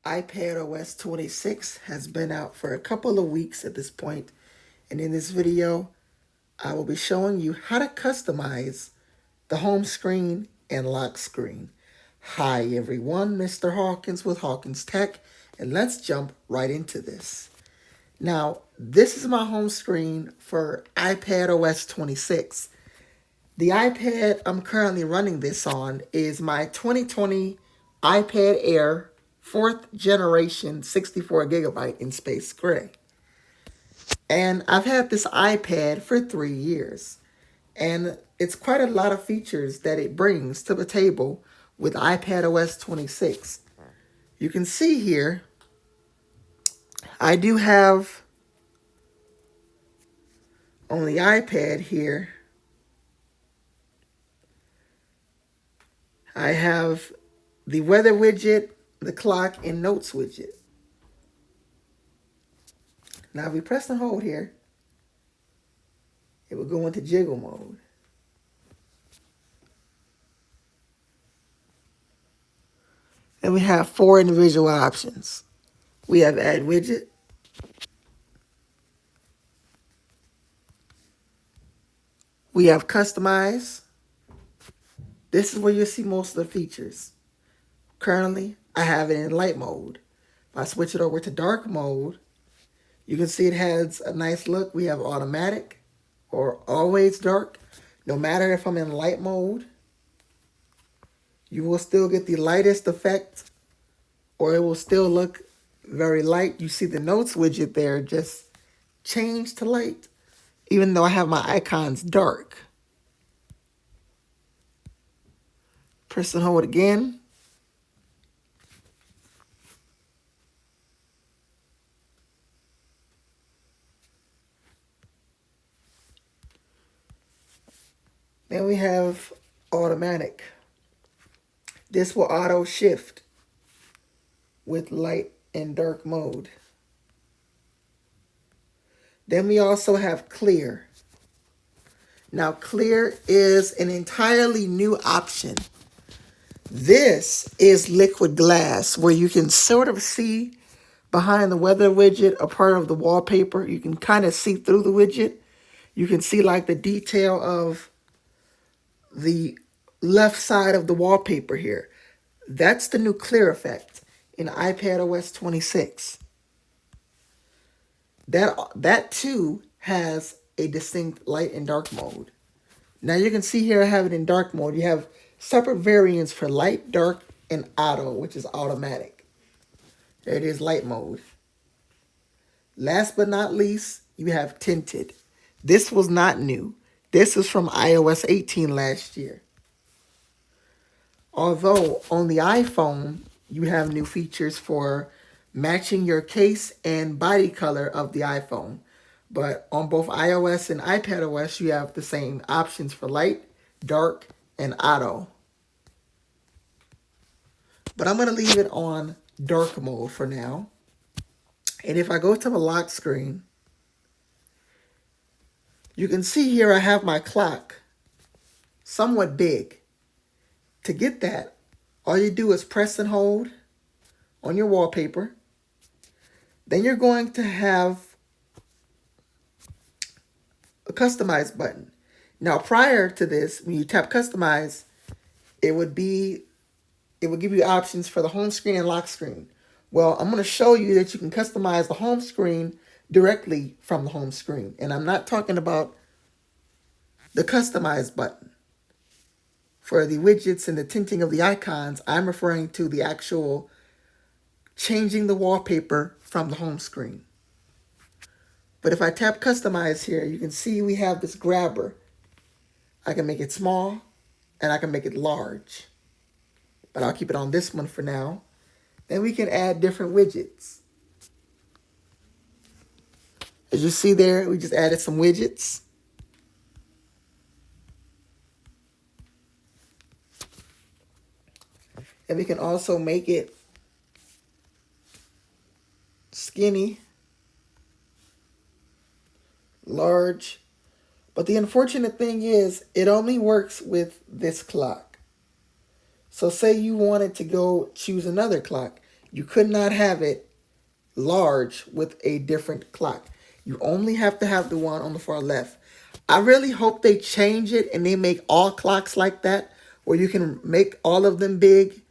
iPadOS 26 has been out for a couple of weeks at this point, and in this video, I will be showing you how to customize the home screen and lock screen. Hi everyone, Mr. Hawkins with Hawkins Tech, and let's jump right into this. Now, this is my home screen for iPadOS 26. The iPad I'm currently running this on is my 2020 iPad Air 4th generation 64 gigabyte in space gray. And I've had this iPad for 3 years. And it's quite a lot of features that it brings to the table with iPadOS 26. You can see here, I do have on the iPad here, I have the weather widget, the clock, and notes widget. Now if we press and hold here, it will go into jiggle mode. And we have 4 individual options. We have add widget, we have customize. This is where you'll see most of the features. Currently, I have it in light mode. If I switch it over to dark mode, you can see it has a nice look. We have automatic or always dark. No matter if I'm in light mode, you will still get the lightest effect, or it will still look very light. You see the notes widget there just change to light, even though I have my icons dark. Press and hold again. Then we have automatic. This will auto shift with light and dark mode. Then we also have clear. Now clear is an entirely new option. This is liquid glass, where you can sort of see behind the weather widget a part of the wallpaper. You can kind of see through the widget. You can see like the detail of the left side of the wallpaper here. That's the new clear effect in iPadOS 26. That too has a distinct light and dark mode. Now you can see here I have it in dark mode. You have separate variants for light, dark, and auto, which is automatic. There it is, light mode. Last but not least, you have tinted. This was not new. This is from iOS 18 last year. Although on the iPhone, you have new features for matching your case and body color of the iPhone. But on both iOS and iPadOS, you have the same options for light, dark, and auto. But I'm going to leave it on dark mode for now. And if I go to the lock screen, you can see here I have my clock somewhat big. To get that, all you do is press and hold on your wallpaper. Then you're going to have a customize button. Now prior to this, when you tap customize, it would give you options for the home screen and lock screen. Well, I'm going to show you that you can customize the home screen directly from the home screen. And I'm not talking about the customize button. For the widgets and the tinting of the icons, I'm referring to the actual changing the wallpaper from the home screen. But if I tap customize here, you can see we have this grabber. I can make it small and I can make it large. But I'll keep it on this one for now. Then we can add different widgets. As you see there, we just added some widgets. And we can also make it skinny, large. But the unfortunate thing is, it only works with this clock. So say you wanted to go choose another clock. You could not have it large with a different clock. You only have to have the one on the far left. I really hope they change it and they make all clocks like that, where you can make all of them big.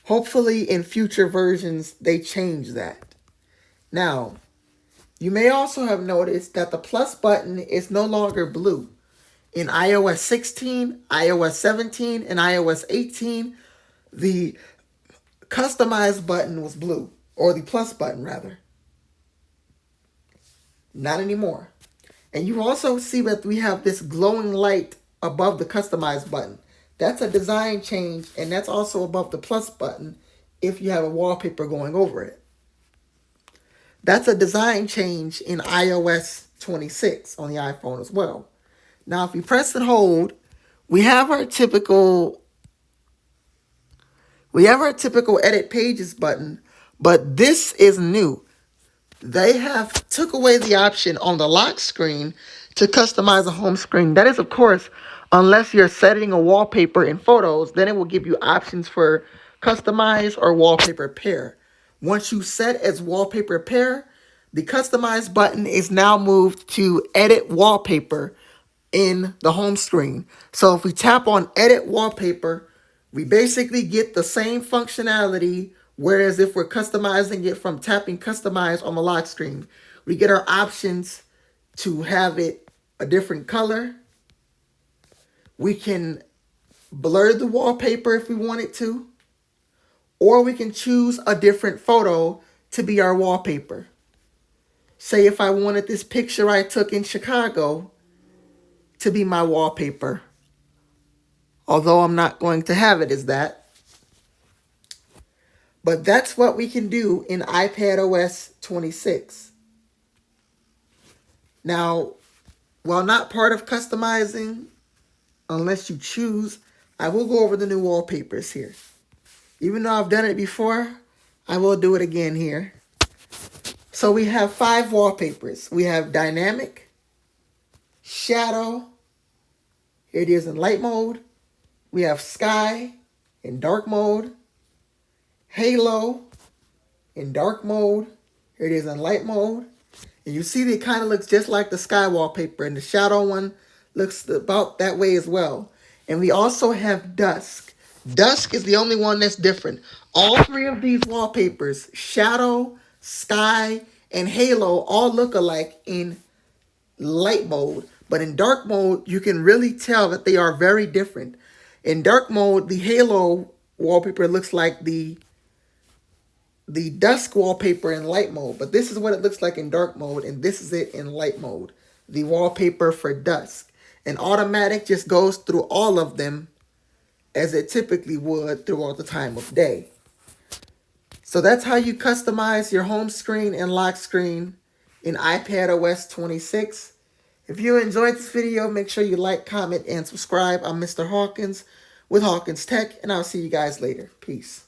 Hopefully in future versions they change that. Now, you may also have noticed that the plus button is no longer blue. In iOS 16, iOS 17, and iOS 18, the customize button was blue, or the plus button rather. Not anymore. And you also see that we have this glowing light above the customize button. That's a design change, and that's also above the plus button if you have a wallpaper going over it. That's a design change in iOS 26 on the iPhone as well. Now, if you press and hold, we have our typical edit pages button, but this is new. They have took away the option on the lock screen to customize a home screen. That is, of course, unless you're setting a wallpaper in Photos, then it will give you options for customize or wallpaper pair. Once you set as wallpaper pair, the customize button is now moved to edit wallpaper in the home screen. So if we tap on edit wallpaper, we basically get the same functionality, whereas if we're customizing it from tapping customize on the lock screen, we get our options to have it a different color. We can blur the wallpaper if we wanted to, or we can choose a different photo to be our wallpaper. Say if I wanted this picture I took in Chicago to be my wallpaper, although I'm not going to have it as that. But that's what we can do in iPadOS 26. Now, while not part of customizing, unless you choose, I will go over the new wallpapers here. Even though I've done it before, I will do it again here. So we have 5 wallpapers. We have dynamic, shadow, here it is in light mode. We have sky in dark mode, halo in dark mode, here it is in light mode. And you see that it kind of looks just like the sky wallpaper, and the shadow one looks about that way as well. And we also have dusk. Dusk is the only one that's different. All 3 of these wallpapers, shadow, sky, and halo, all look alike in light mode. But in dark mode, you can really tell that they are very different. In dark mode, the halo wallpaper looks like the dusk wallpaper in light mode. But this is what it looks like in dark mode, and this is it in light mode. The wallpaper for dusk. And automatic just goes through all of them as it typically would throughout the time of day. So that's how you customize your home screen and lock screen in iPadOS 26. If you enjoyed this video, make sure you like, comment, and subscribe. I'm Mr. Hawkins with Hawkins Tech, and I'll see you guys later. Peace.